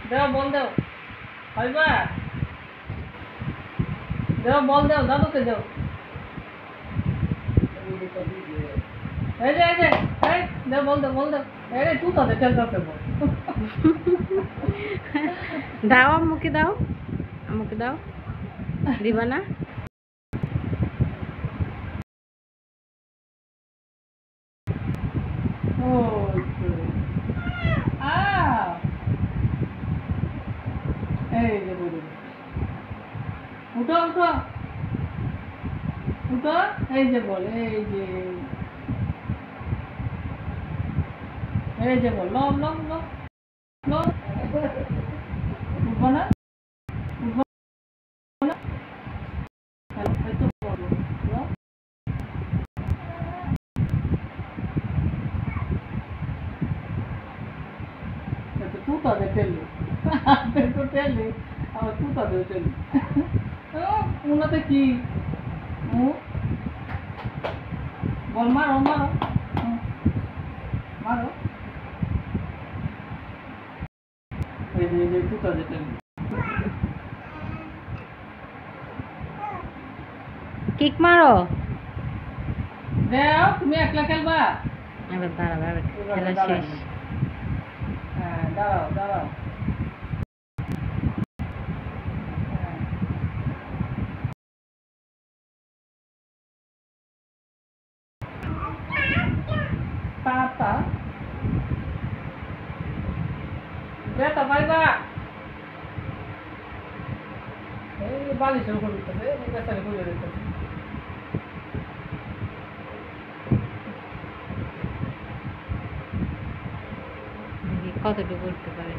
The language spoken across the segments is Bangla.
দাও বল দাও হাবিবা দাও বল দাও দাদুকে দাও এই যে এই দাও বল দাও আরে তুই তো খেলতেছে বল দাও আম্মুকে দাও দিবা না উঠো এই যে বল লম উঠবো না tuta de tele. Dentro tele. Tuta de tele. Unaতে কি? বল মারো। এই যে tuta de tele. কিক মারো। দাও তুমি একলা খেলবা? এবার দাঁড়াও খেলা শেষ। হ্যাঁ দাঁড়াও। Tata. Beta, vai lá. Vale, se eu vou fazer, vou gastar depois de fazer. কতটুকু করতে পারে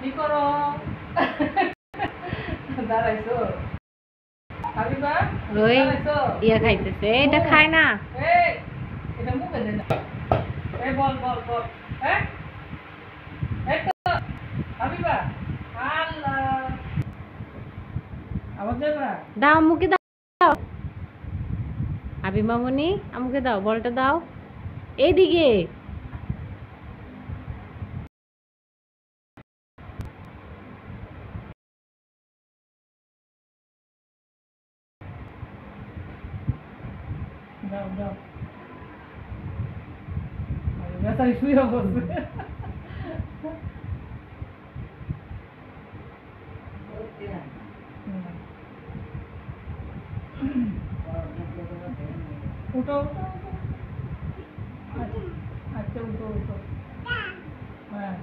কি করো দাঁড়াইছো হাবিবা ওই ইয়া খাইতেছে এটা খায় না এটা মুখে দে না বল তো হাবিবা আল্লাহ আবার যাবা দাও মুখে দাও আবি মামুনি আমাকে দাও বলটা দাও এইদিকে দাও বেচারি শুয়ে বসবে উঠো আচ্ছা উঠো হ্যাঁ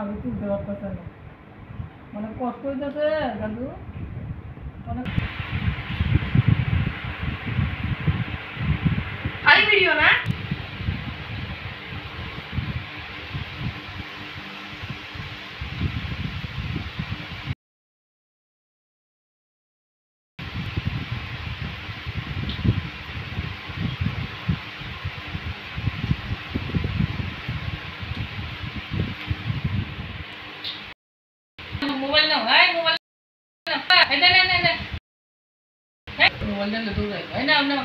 আমি তুলতে পারতেছে না মানে কষ্ট হইতেছে দাদু অনেক খালি ভিডিও না মোবাইল নাও মোবাইল নে মোবাইল নিয়ে দূর যাই নাও নাও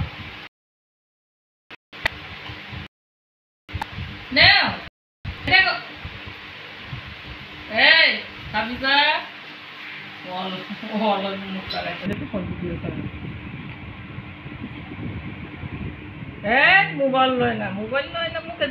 দেখো এই হাবিবা বল মুখ লাগাইতে দেখো ফোন ভিডিও করে মোবাইল লয় না মুখে